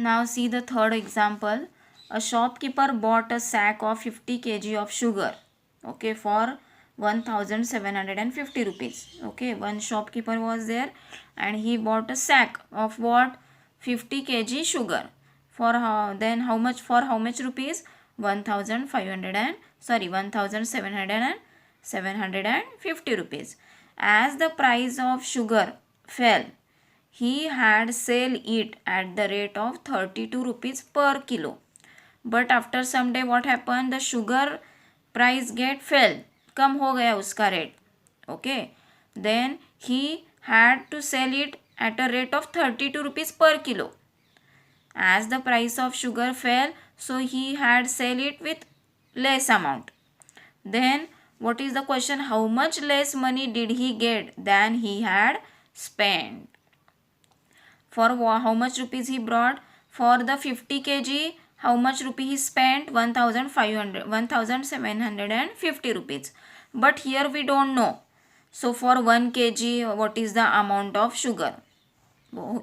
Now see the third example. A shopkeeper bought a sack of 50 kg of sugar, okay, for 1750 rupees. Okay, one shopkeeper was there and he bought a sack of what? 50 kg sugar for then how much, for how much rupees? 1500 and 1750 rupees. As the price of sugar fell, he had sell it at the rate of 32 rupees per kilo. But after some day what happened? The sugar price get fell, कम हो गया उसका rate. Okay, then he had to sell it at a rate of 32 rupees per kilo. As the price of sugar fell, so he had sell it with less amount. Then what is the question? How much less money did he get than he had spent? For how much rupees he brought? For the 50 kg, how much rupee he spent? 1750 rupees. But here we don't know. So for 1 kg, what is the amount of sugar?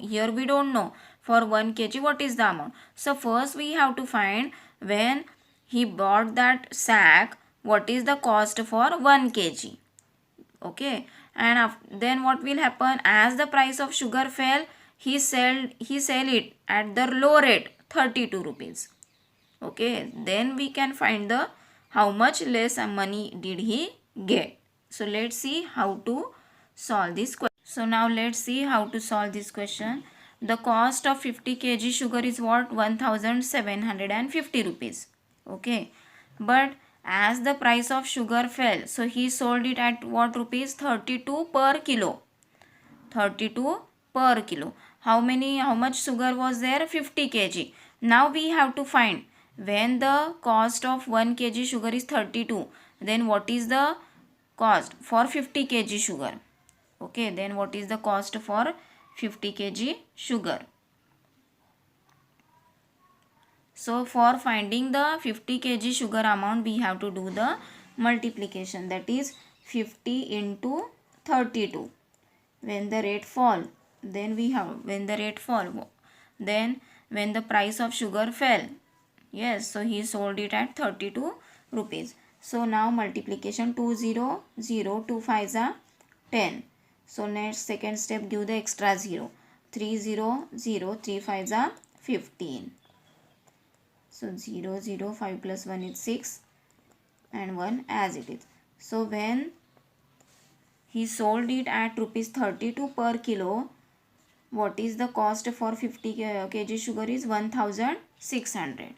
Here we don't know. For 1 kg, what is the amount? So first we have to find, when he bought that sack, what is the cost for 1 kg? Okay, and then what will happen? As the price of sugar fell, he sell it at the low rate, 32 rupees. Okay, then we can find the how much less money did he get. So let's see how to solve this question. So now let's see how to solve this question. The cost of 50 kg sugar is what? 1750 rupees. Okay, but as the price of sugar fell, so he sold it at what rupees? 32 per kilo. 32 per kilo. How much sugar was there? 50 kg. Now we have to find, when the cost of 1 kg sugar is 32, then what is the cost for 50 kg sugar? Okay, then what is the cost for 50 kg sugar? So for finding the 50 kg sugar amount, we have to do the multiplication, that is 50 into 32. When the rate fall, then we have, when the rate fall, then when the price of sugar fell, yes, so he sold it at 32 rupees. So now multiplication, 2 0 0, 2 5s are 10. So next second step, give the extra 0. 3 0 0, 3 5s are 15. So 0 0, 5 plus 1 is 6 and 1 as it is. So when he sold it at rupees 32 per kilo, what is the cost for 50 kg sugar is 1600.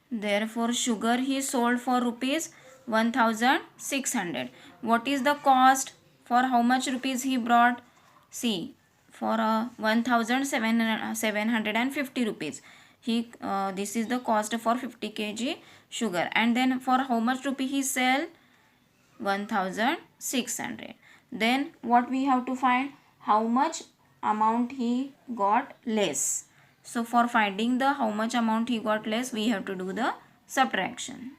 Therefore sugar he sold for rupees 1600. What is the cost? For how much rupees he brought? See, for 1750 rupees. This is the cost for 50 kg sugar. And then for how much rupee he sell? 1600. Then what we have to find? How much amount he got less. So for finding the how much amount he got less, we have to do the subtraction.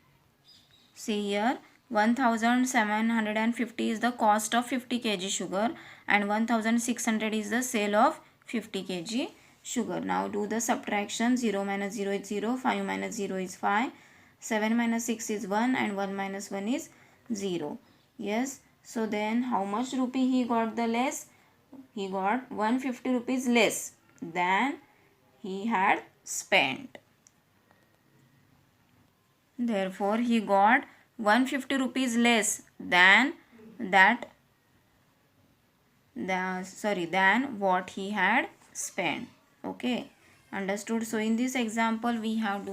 See here, 1750 is the cost of 50 kg sugar and 1600 is the sale of 50 kg sugar. Now do the subtraction. 0 minus 0 is 0, 5 minus 0 is 5, 7 minus 6 is 1 and 1 minus 1 is 0. Yes, so then how much rupee he got the less? He got 150 rupees less than he had spent. Therefore he got 150 rupees less than than what he had spent. Okay, understood? So in this example we have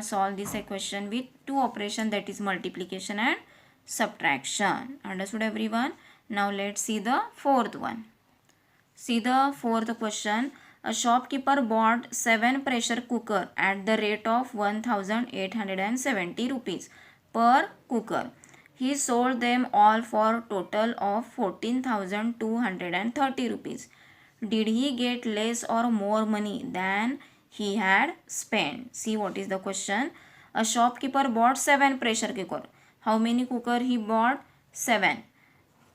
solved this equation with two operations, that is multiplication and subtraction. Understood everyone? Now let's see the fourth one. See the fourth question. A shopkeeper bought 7 pressure cooker at the rate of 1870 rupees per cooker. He sold them all for total of 14,230 rupees. Did he get less or more money than he had spent? See what is the question. A shopkeeper bought 7 pressure cooker. How many cooker he bought? 7.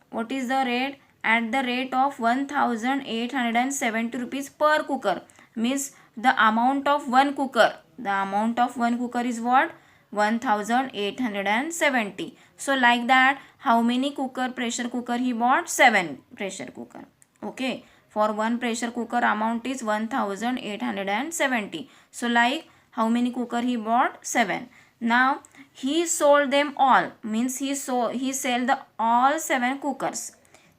What is the rate? At the rate of 1870 rupees per cooker. Means the amount of one cooker. The amount of one cooker is what? 1870. So like that, how many pressure cooker he bought? 7 pressure cooker. Okay. For one pressure cooker amount is 1870. So like how many cooker he bought? 7. Now he sold them all. Means he sell the all 7 cookers.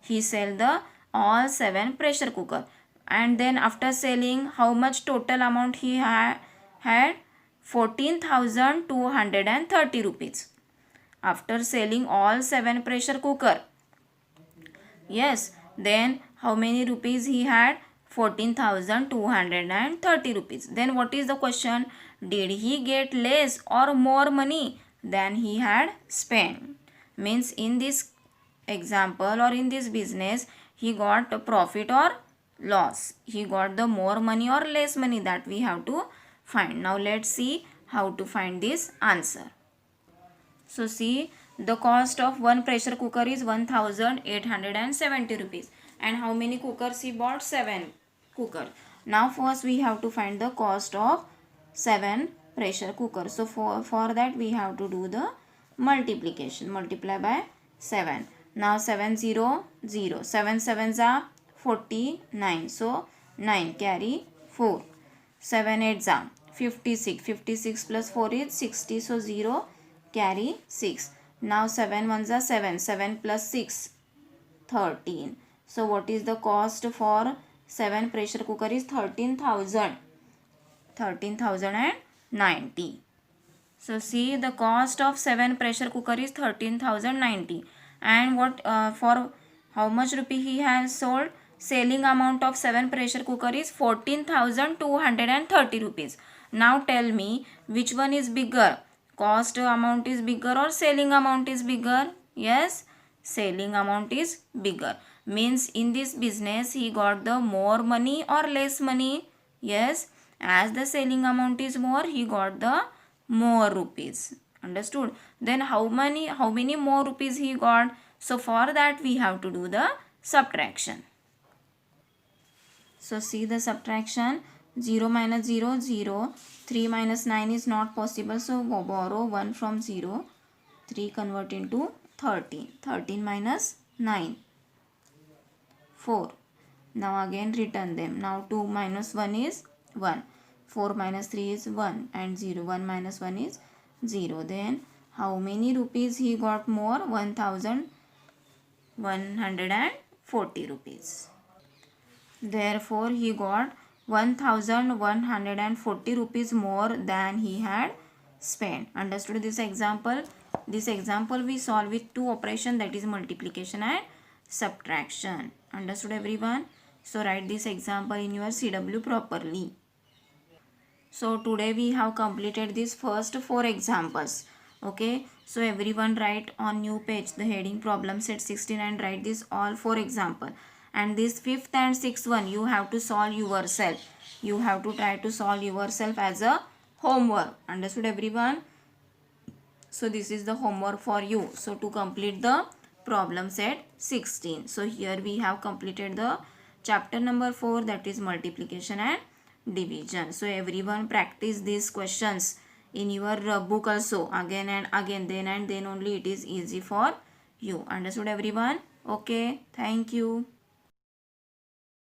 He sell the all 7 pressure cooker. And then after selling, how much total amount he had? 14,230 rupees. After selling all 7 pressure cooker. Yes, then how many rupees he had? 14,230 rupees. Then what is the question? Did he get less or more money than he had spent? Means in this example or in this business, he got a profit or loss. He got the more money or less money, that we have to find. Now let's see how to find this answer. So see, the cost of one pressure cooker is 1870 rupees. And how many cookers he bought? 7 cookers. Now first we have to find the cost of 7 pressure cookers. So for that we have to do the multiplication. Multiply by 7. Now 7 0 0. 7 7s are 49. So 9 carry 4. 7 8s are 56. 56 plus 4 is 60. So 0 carry 6. Now 7 ones are 7. 7 plus 6 13. So what is the cost for 7 pressure cooker is 13,000. 13,090. So see, the cost of 7 pressure cooker is 13,090. And what for how much rupee he has sold? Selling amount of 7 pressure cooker is 14,230 rupees. Now tell me which one is bigger? Cost amount is bigger or selling amount is bigger? Yes, selling amount is bigger. Means in this business he got the more money or less money? Yes, as the selling amount is more, he got the more rupees. Understood? Then how many more rupees he got? So for that we have to do the subtraction. So see the subtraction. 0 minus 0 0. 3 minus 9 is not possible. So borrow 1 from 0. 3 convert into 13. 13 minus 9. 4. Now again return them. Now 2 minus 1 is 1. 4 minus 3 is 1. And 0. 1 minus 1 is 0. Then how many rupees he got more? 1,140 rupees. Therefore he got 1,140 rupees more than he had spent. Understood this example? This example we solve with two operations, that is multiplication and subtraction. Understood everyone? So write this example in your CW properly. So today we have completed these first 4 examples. Okay, so everyone write on new page the heading problem set 16 and write this all 4 examples. And this 5th and 6th one you have to solve yourself. You have to try to solve yourself as a homework. Understood everyone? So this is the homework for you. So to complete the problem set 16. So here we have completed the chapter number 4, that is multiplication and division. So everyone practice these questions in your book also again and again. Then only it is easy for you. Understood everyone? Okay. Thank you.